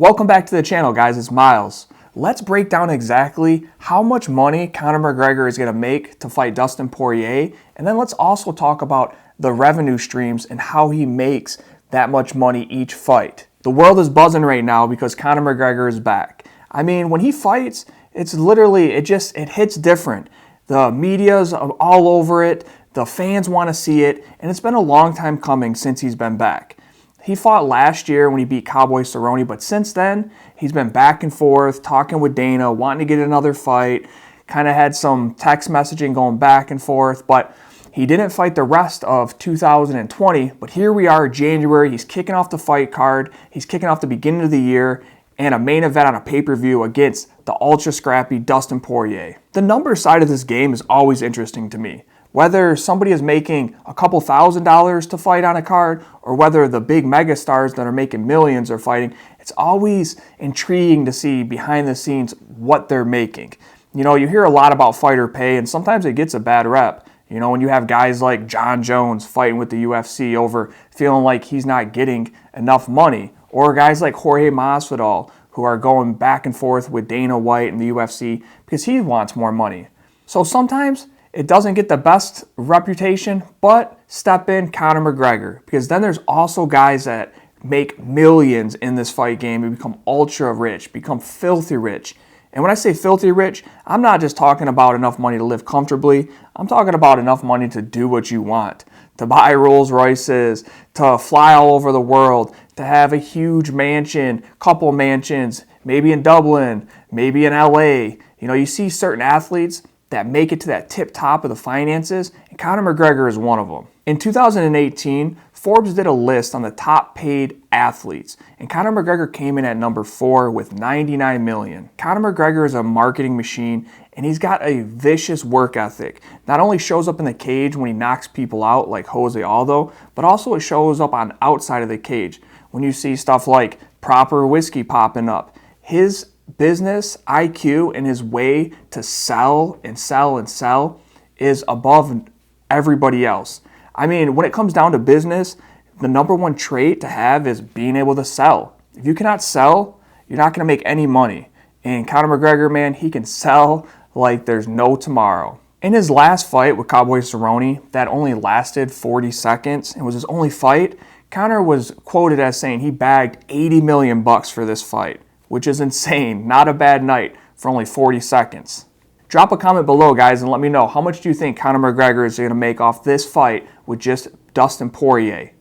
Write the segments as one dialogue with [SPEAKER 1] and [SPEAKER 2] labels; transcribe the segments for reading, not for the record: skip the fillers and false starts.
[SPEAKER 1] Welcome back to the channel, guys. It's Myles. Let's break down exactly how much money Conor McGregor is going to make to fight Dustin Poirier, and then let's also talk about the revenue streams and how he makes that much money each fight. The world is buzzing right now because Conor McGregor is back. I mean, when he fights, it's literally, it hits different. The media's all over it, the fans want to see it, and it's been a long time coming since he's been back. He fought last year when he beat Cowboy Cerrone, but since then, he's been back and forth, talking with Dana, wanting to get another fight, kind of had some text messaging going back and forth, but he didn't fight the rest of 2020, but here we are, January, he's kicking off the fight card, he's kicking off the beginning of the year, and a main event on a pay-per-view against the ultra-scrappy Dustin Poirier. The number side of this game is always interesting to me. Whether somebody is making a couple $1,000s to fight on a card or whether the big mega stars that are making millions are fighting, it's always intriguing to see behind the scenes what they're making. You know, you hear a lot about fighter pay and sometimes it gets a bad rep. You know, when you have guys like Jon Jones fighting with the UFC over feeling like he's not getting enough money, or guys like Jorge Masvidal who are going back and forth with Dana White and the UFC because he wants more money. So sometimes it doesn't get the best reputation, but step in Conor McGregor, because then there's also guys that make millions in this fight game and become ultra rich, become filthy rich. And when I say filthy rich, I'm not just talking about enough money to live comfortably. I'm talking about enough money to do what you want, to buy Rolls Royces, to fly all over the world, to have a huge mansion, couple mansions, maybe in Dublin, maybe in LA. You know, you see certain athletes that make it to that tip top of the finances, and Conor McGregor is one of them. In 2018, Forbes did a list on the top paid athletes, and Conor McGregor came in at number 4 with $99 million. Conor McGregor is a marketing machine, and he's got a vicious work ethic. Not only shows up in the cage when he knocks people out like Jose Aldo, but also it shows up on outside of the cage when you see stuff like proper whiskey popping up. His business IQ and his way to sell and sell and sell is above everybody else. I mean, when it comes down to business, the number one trait to have is being able to sell. If you cannot sell, you're not going to make any money. And Conor McGregor, man, he can sell like there's no tomorrow. In his last fight with Cowboy Cerrone, that only lasted 40 seconds and was his only fight, Conor was quoted as saying he bagged $80 million for this fight, which is insane. Not a bad night for only 40 seconds. Drop a comment below, guys, and let me know how much do you think Conor McGregor is going to make off this fight with just Dustin Poirier.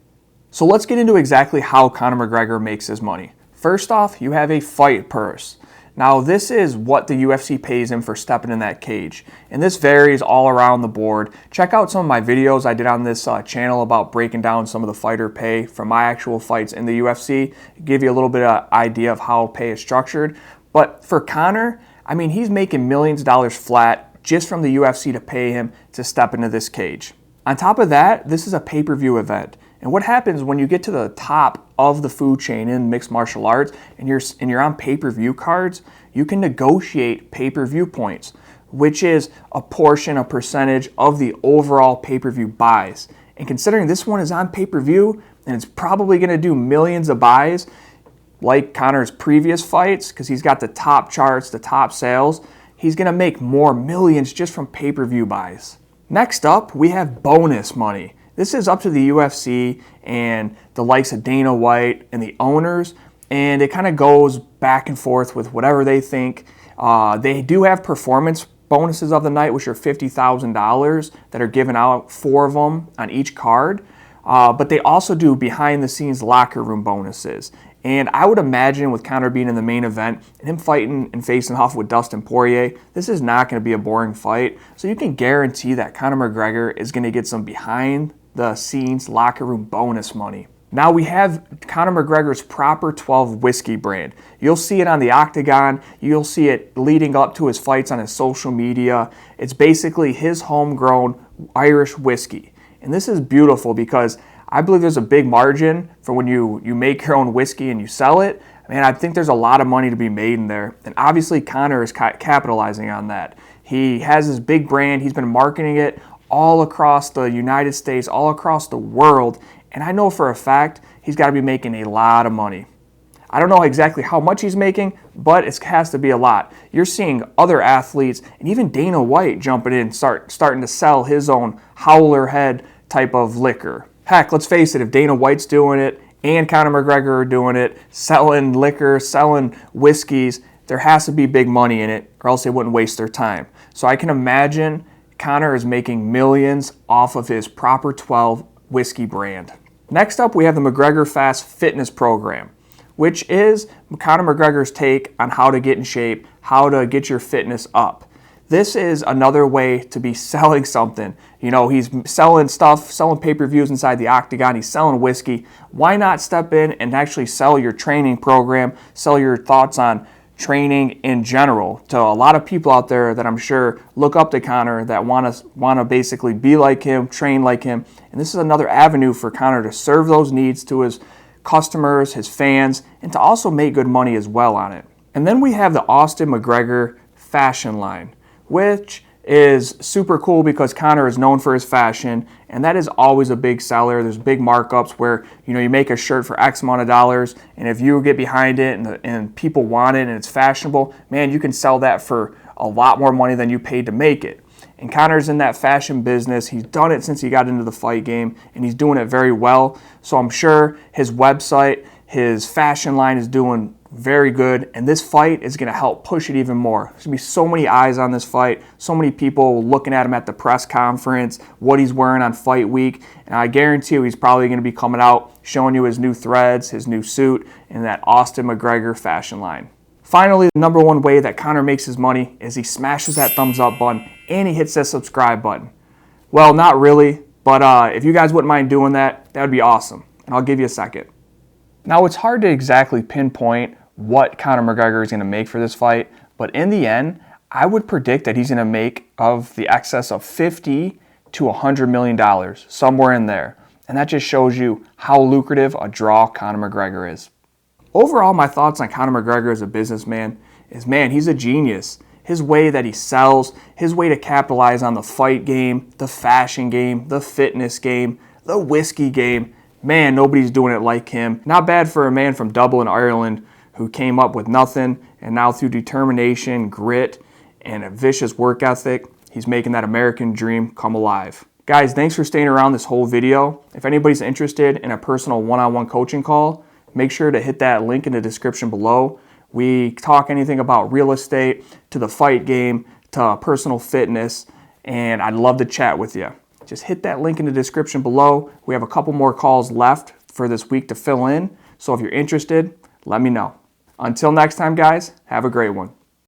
[SPEAKER 1] So let's get into exactly how Conor McGregor makes his money. First off, you have a fight purse. Now, this is what the UFC pays him for stepping in that cage, and this varies all around the board. Check out some of my videos I did on this channel about breaking down some of the fighter pay from my actual fights in the UFC, give you a little bit of idea of how pay is structured. But for Conor, I mean, he's making millions of dollars flat just from the UFC to pay him to step into this cage. On top of that, this is a pay-per-view event. And what happens when you get to the top of the food chain in mixed martial arts and you're on pay-per-view cards, you can negotiate pay-per-view points, which is a portion, a percentage of the overall pay-per-view buys. And considering this one is on pay-per-view and it's probably going to do millions of buys like Conor's previous fights because he's got the top charts, the top sales, he's going to make more millions just from pay-per-view buys. Next up, we have bonus money. This is up to the UFC and the likes of Dana White and the owners, and it kind of goes back and forth with whatever they think. They do have performance bonuses of the night, which are $50,000 that are given out, 4 of them on each card. But they also do behind-the-scenes locker room bonuses. And I would imagine with Conor being in the main event and him fighting and facing off with Dustin Poirier, this is not going to be a boring fight. So you can guarantee that Conor McGregor is going to get some behind-the-scenes locker room bonus money. Now we have Conor McGregor's Proper 12 whiskey brand. You'll see it on the Octagon. You'll see it leading up to his fights on his social media. It's basically his homegrown Irish whiskey. And this is beautiful because I believe there's a big margin for when you make your own whiskey and you sell it. Man, I think there's a lot of money to be made in there. And obviously Conor is capitalizing on that. He has his big brand. He's been marketing it all across the United States, all across the world. And I know for a fact he's got to be making a lot of money. I don't know exactly how much he's making, but it has to be a lot. You're seeing other athletes and even Dana White jumping in, starting to sell his own Howler Head type of liquor. Heck, let's face it, if Dana White's doing it and Conor McGregor are doing it, selling liquor, selling whiskeys, there has to be big money in it, or else they wouldn't waste their time. So I can imagine Conor is making millions off of his Proper 12 whiskey brand. Next up, we have the McGregor Fast fitness program, which is Conor McGregor's take on how to get in shape, how to get your fitness up. This is another way to be selling something. You know, he's selling stuff, selling pay-per-views inside the octagon, he's selling whiskey. Why not step in and actually sell your training program, sell your thoughts on training in general to a lot of people out there that I'm sure look up to Conor, that want to basically be like him, train like him. And this is another avenue for Conor to serve those needs to his customers, his fans, and to also make good money as well on it. And then we have the Austin McGregor fashion line, which is super cool because Conor is known for his fashion, and that is always a big seller. There's big markups where, you know, you make a shirt for X amount of dollars, and if you get behind it and people want it and it's fashionable, man, you can sell that for a lot more money than you paid to make it. And Conor's in that fashion business. He's done it since he got into the fight game, and he's doing it very well. So I'm sure his website, his fashion line is doing very good, and this fight is going to help push it even more. There's going to be so many eyes on this fight, so many people looking at him at the press conference, what he's wearing on fight week, and I guarantee you he's probably going to be coming out showing you his new threads, his new suit, and that Austin McGregor fashion line. Finally, the number one way that Conor makes his money is he smashes that thumbs up button and he hits that subscribe button. Well, not really, but if you guys wouldn't mind doing that, that would be awesome, and I'll give you a second. Now, it's hard to exactly pinpoint what Conor McGregor is going to make for this fight, but in the end, I would predict that he's going to make of the excess of $50 to $100 million, somewhere in there. And that just shows you how lucrative a draw Conor McGregor is. Overall, my thoughts on Conor McGregor as a businessman is, man, he's a genius. His way that he sells, his way to capitalize on the fight game, the fashion game, the fitness game, the whiskey game, man, nobody's doing it like him. Not bad for a man from Dublin, Ireland, who came up with nothing, and now through determination, grit, and a vicious work ethic, he's making that American dream come alive. Guys, thanks for staying around this whole video. If anybody's interested in a personal one-on-one coaching call, make sure to hit that link in the description below. We talk anything about real estate, to the fight game, to personal fitness, and I'd love to chat with you. Just hit that link in the description below. We have a couple more calls left for this week to fill in, so if you're interested, let me know. Until next time, guys, have a great one.